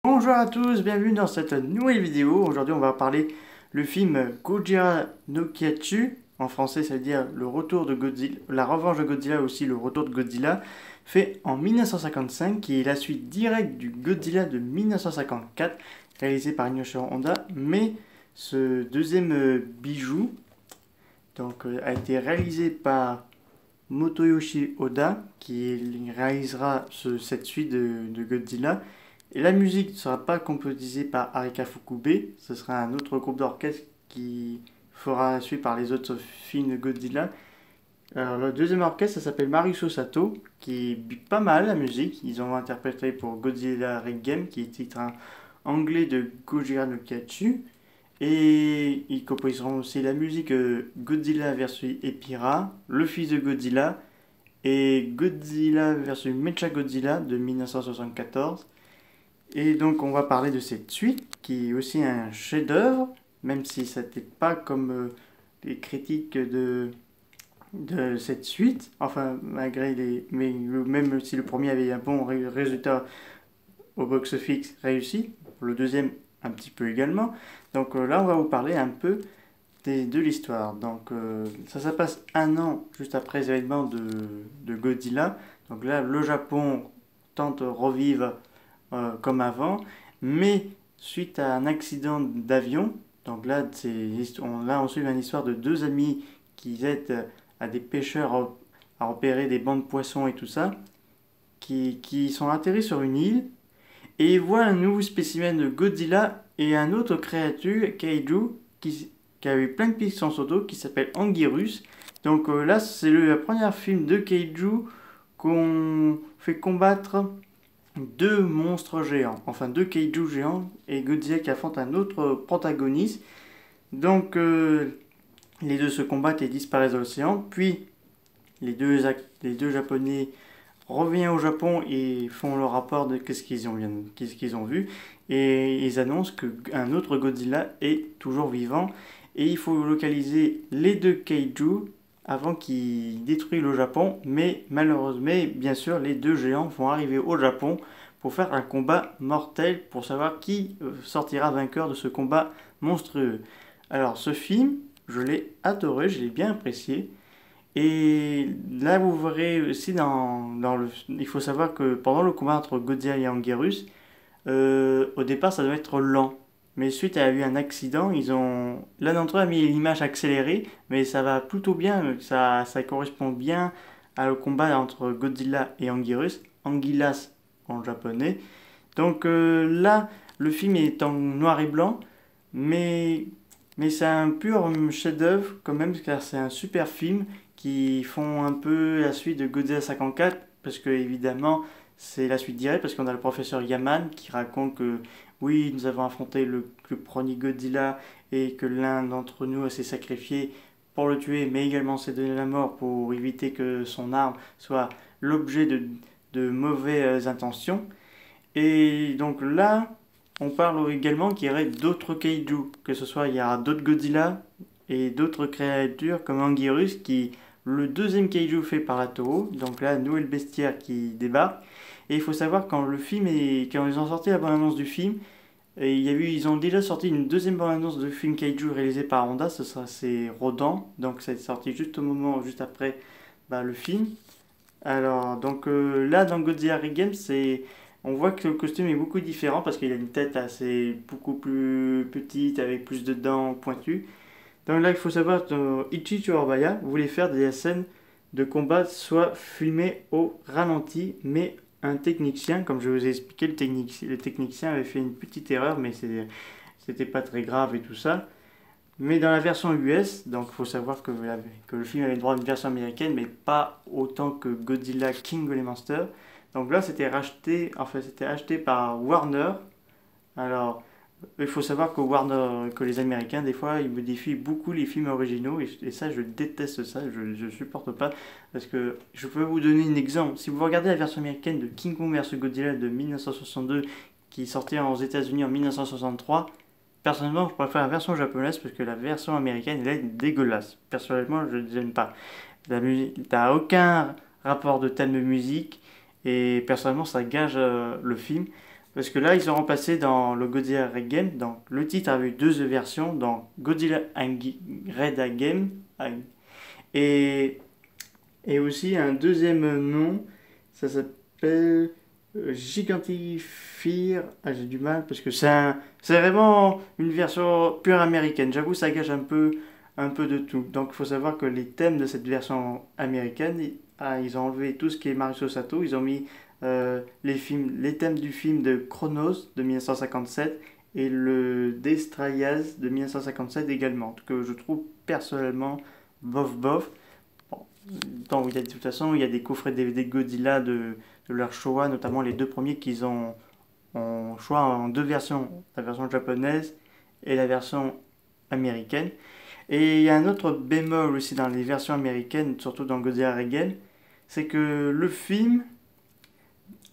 Bonjour à tous, bienvenue dans cette nouvelle vidéo. Aujourd'hui on va parler le film Gojira no Kyachu. En français ça veut dire le retour de Godzilla, la revanche de Godzilla, aussi le retour de Godzilla, fait en 1955, qui est la suite directe du Godzilla de 1954, réalisé par Inoshiro Honda. Mais ce deuxième bijou a été réalisé par Motoyoshi Oda, qui réalisera cette suite de Godzilla. Et la musique ne sera pas composée par Arika Fukube, ce sera un autre groupe d'orchestre qui fera la suite par les autres films de Godzilla. Alors, le deuxième orchestre, ça s'appelle Maruso Sato, qui est pas mal la musique. Ils ont interprété pour Godzilla Regame, qui est titre anglais de Gojira no Kyachu. Et ils composeront aussi la musique Godzilla vs Epira, Le fils de Godzilla, et Godzilla vs Mechagodzilla de 1974. Et donc on va parler de cette suite qui est aussi un chef-d'œuvre, même si ça n'était pas comme les critiques de cette suite. Enfin, malgré les. Mais même si le premier avait un bon résultat au box-office réussi, le deuxième un petit peu également. Donc là, on va vous parler un peu de l'histoire. Donc ça passe un an juste après les événements de Godzilla. Donc là, le Japon tente de revivre comme avant, mais suite à un accident d'avion. Donc là, on suit une histoire de deux amis qui aident à des pêcheurs à repérer des bancs de poissons et tout ça, qui sont atterris sur une île et ils voient un nouveau spécimen de Godzilla et un autre créature, Kaiju, qui a eu plein de pics sur son dos, qui s'appelle Anguirus. Donc là, c'est le premier film de Kaiju qu'on fait combattre deux monstres géants, enfin deux kaiju géants, et Godzilla qui affronte un autre protagoniste. Donc les deux se combattent et disparaissent dans l'océan. Puis les deux japonais reviennent au Japon et font le rapport de qu'est-ce qu'ils ont vu. Et ils annoncent qu'un autre Godzilla est toujours vivant. Et il faut localiser les deux kaiju avant qu'ils détruisent le Japon. Mais malheureusement, bien sûr, les deux géants vont arriver au Japon pour faire un combat mortel pour savoir qui sortira vainqueur de ce combat monstrueux. Alors ce film, je l'ai adoré, je l'ai bien apprécié. Et là, vous verrez aussi il faut savoir que pendant le combat entre Godzilla et Anguirus, au départ, ça doit être lent. Mais suite à eu un accident, l'un d'entre eux a mis l'image accélérée, mais ça va plutôt bien, ça correspond bien à le combat entre Godzilla et Anguirus, Anguillas en japonais. Donc là, le film est en noir et blanc, mais, mais c'est un pur chef-d'œuvre quand même, car c'est un super film qui font un peu la suite de Godzilla 54, parce que évidemment, c'est la suite directe, parce qu'on a le professeur Yaman qui raconte que oui, nous avons affronté le premier Godzilla et que l'un d'entre nous s'est sacrifié pour le tuer, mais également s'est donné la mort pour éviter que son arme soit l'objet de mauvaises intentions. Et donc là, on parle également qu'il y aurait d'autres kaiju, que ce soit il y aura d'autres Godzilla et d'autres créatures comme Anguirus, qui le deuxième kaiju fait par la Toho, donc là, nouvelle bestiaire qui débarque. Et il faut savoir quand ils ont sorti la bande-annonce du film, et ils ont déjà sorti une deuxième bande-annonce de film kaiju réalisé par Honda, c'est Rodan, donc ça est sorti juste après le film. Alors, donc là, dans Godzilla Regame, on voit que le costume est beaucoup différent parce qu'il a une tête beaucoup plus petite avec plus de dents pointues. Donc là, il faut savoir que Ichi Churabaya voulait faire des scènes de combat soit filmées au ralenti, mais un technicien, comme je vous ai expliqué, le technicien avait fait une petite erreur, mais c'était pas très grave et tout ça. Mais dans la version US, donc il faut savoir que le film avait le droit à une version américaine, mais pas autant que Godzilla King of the Monsters. Donc là, c'était acheté par Warner. Alors, il faut savoir que les Américains, des fois, ils modifient beaucoup les films originaux, et ça, je déteste ça, je supporte pas. Parce que je peux vous donner un exemple. Si vous regardez la version américaine de King Kong vs Godzilla de 1962, qui est sortie aux États-Unis en 1963, personnellement, je préfère la version japonaise parce que la version américaine, elle est dégueulasse. Personnellement, je ne l'aime pas. T'as aucun rapport de thème de musique et personnellement, ça gage le film. Parce que là, ils ont remplacé dans le Godzilla Regame, donc le titre avait eu deux versions, dans Godzilla Red Again, et, et aussi un deuxième nom, ça s'appelle Gigantifear. Ah, j'ai du mal parce que c'est vraiment une version pure américaine. J'avoue, ça gâche un peu de tout. Donc, il faut savoir que les thèmes de cette version américaine, ils ont enlevé tout ce qui est Maruso Sato. Ils ont mis les thèmes du film de Chronos de 1957 et le Destrayas de 1957 également, que je trouve personnellement bof bof. Bon, donc, de toute façon, il y a des coffrets DVD de Godzilla de leur Showa, notamment les deux premiers qu'ils ont en choix en deux versions, la version japonaise et la version américaine. Et il y a un autre bémol aussi dans les versions américaines, surtout dans Godzilla Regan, c'est que le film,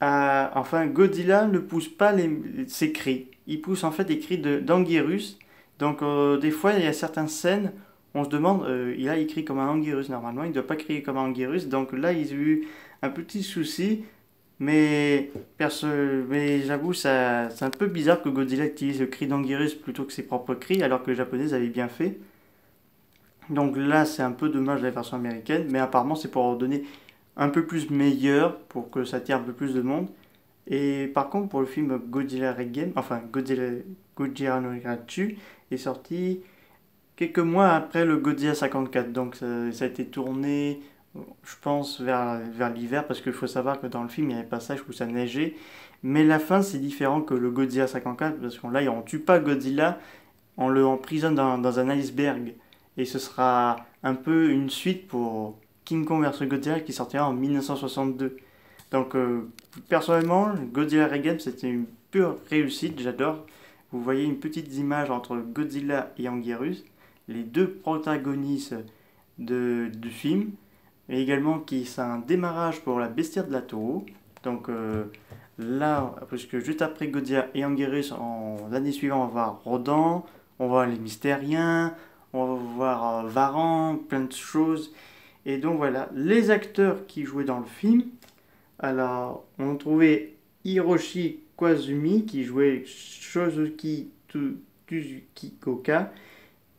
enfin Godzilla ne pousse pas ses cris, il pousse en fait des cris d'Anguirus. Donc des fois il y a certaines scènes, on se demande, il a écrit comme un Anguirus normalement, il ne doit pas crier comme un Anguirus, donc là ils ont eu un petit souci. Mais j'avoue, c'est un peu bizarre que Godzilla utilise le cri d'Anguirus plutôt que ses propres cris, alors que les Japonais avaient bien fait. Donc là, c'est un peu dommage la version américaine, mais apparemment c'est pour donner un peu plus meilleur, pour que ça attire un peu plus de monde. Et par contre, pour le film Godzilla Red Game, enfin Godzilla no Hirachu, est sorti quelques mois après le Godzilla 54. Donc ça a été tourné, je pense, vers l'hiver, parce qu'il faut savoir que dans le film, il y a un passage où ça neigeait. Mais la fin, c'est différent que le Godzilla 54, parce qu'on là, on tue pas Godzilla, on le emprisonne dans un iceberg. Et ce sera un peu une suite pour King Kong vs Godzilla qui sortira en 1962. Donc, personnellement, Godzilla Regame, c'était une pure réussite, j'adore. Vous voyez une petite image entre Godzilla et Anguirus, les deux protagonistes du film, et également qui c'est un démarrage pour la bestiaire de la Toho. Donc là, parce que juste après Godzilla et Anguirus, l'année suivante, on va voir Rodan, on va voir les Mystériens, on va voir Varan, plein de choses. Et donc voilà, les acteurs qui jouaient dans le film. Alors, on trouvait Hiroshi Koizumi qui jouait Shozuki Tsuchikoka,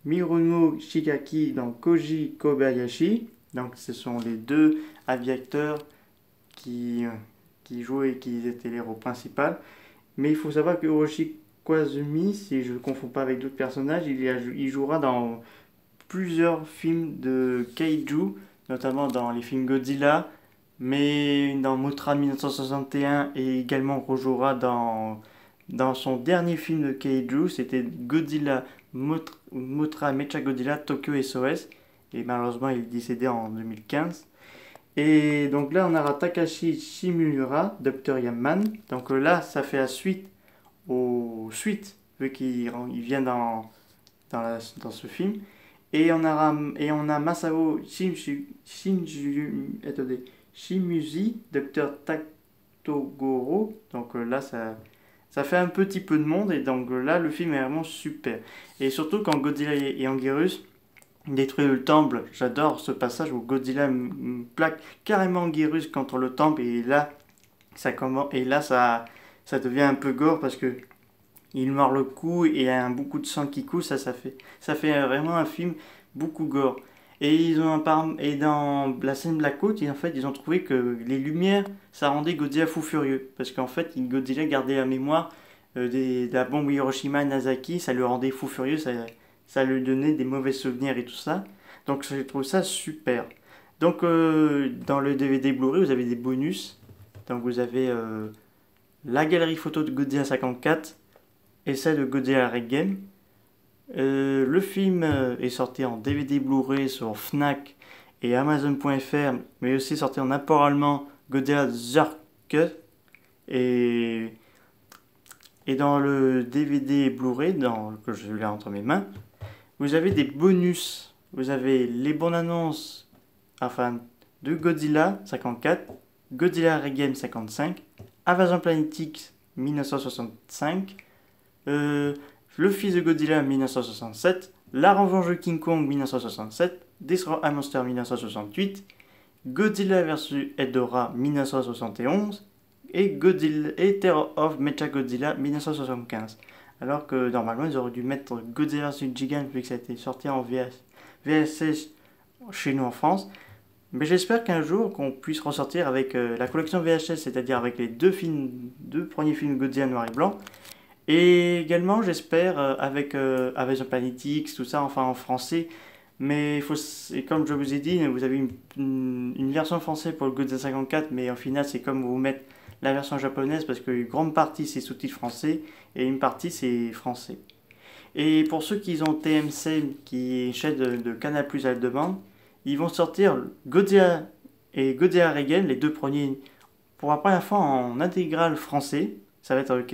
Miruno Shigaki dans Koji Kobayashi. Donc, ce sont les deux aviateurs qui jouaient et qui étaient les héros principaux. Mais il faut savoir que Hiroshi Koizumi, si je ne le confonds pas avec d'autres personnages, il jouera dans plusieurs films de Kaiju, notamment dans les films Godzilla, mais dans Mothra 1961 et également rejouera dans son dernier film de Kaiju, c'était Godzilla Mothra Mecha Godzilla Tokyo SOS, et malheureusement il est décédé en 2015. Et donc là on aura Takashi Shimura, Dr. Yamman, donc là ça fait la suite aux suites, vu qu'il vient dans ce film. Et on a Masao Shimuzi, Dr. Taktogoro. Donc là, ça fait un petit peu de monde. Et donc là, le film est vraiment super. Et surtout quand Godzilla et Anguirus détruisent le temple. J'adore ce passage où Godzilla plaque carrément Anguirus contre le temple. Et là, ça devient un peu gore parce que il mord le cou et il y a beaucoup de sang qui coule. Ça fait vraiment un film beaucoup gore. Et dans la scène de la côte, en fait, ils ont trouvé que les lumières, ça rendait Godzilla fou furieux. Parce qu'en fait, Godzilla gardait la mémoire de la bombe Hiroshima et Nagasaki, ça le rendait fou furieux, ça lui donnait des mauvais souvenirs et tout ça. Donc je trouve ça super. Donc dans le DVD Blu-ray, vous avez des bonus. Donc vous avez la galerie photo de Godzilla 54 et celle de Godzilla Red Game. Le film est sorti en DVD Blu-ray sur Fnac et Amazon.fr, mais aussi sorti en import allemand Godzilla Zerke. Et dans le DVD Blu-ray que je l'ai entre mes mains, vous avez des bonus. Vous avez les bandes annonces de Godzilla 54, Godzilla Regame 55, Invasion Planet X 1965, le fils de Godzilla 1967, La Revanche de King Kong 1967, Destroy a Monster 1968, Godzilla vs Hedorah 1971, et Godzilla et Terror of Mechagodzilla 1975. Alors que normalement ils auraient dû mettre Godzilla vs Gigant vu que ça a été sorti en VHS chez nous en France. Mais j'espère qu'un jour qu'on puisse ressortir avec la collection VHS, c'est-à-dire avec les deux premiers films Godzilla noir et blanc. Et également j'espère avec Invasion Planet X, tout ça, enfin en français. Mais comme je vous ai dit, vous avez une version française pour le Godzilla 54, mais au final c'est comme vous mettre la version japonaise parce qu'une grande partie c'est sous-titres français et une partie c'est français. Et pour ceux qui ont TMC, qui est une chaîne de Canal+ à la demande, ils vont sortir Godzilla et Godzilla Reign, les deux premiers, pour la première fois en intégral français. Ça va être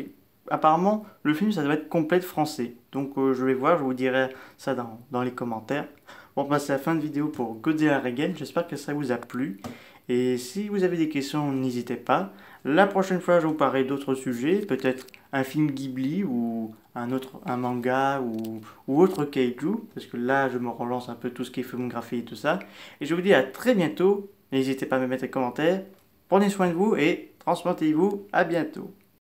apparemment le film ça doit être complet français. Donc je vais voir, je vous dirai ça dans les commentaires. Bon, bah, c'est la fin de vidéo pour Godzilla Reign. J'espère que ça vous a plu. Et si vous avez des questions, n'hésitez pas. La prochaine fois, je vous parlerai d'autres sujets, peut-être un film Ghibli ou un manga ou autre kaiju, parce que là, je me relance un peu tout ce qui est filmographie et tout ça. Et je vous dis à très bientôt. N'hésitez pas à me mettre des commentaires. Prenez soin de vous et transportez-vous. À bientôt.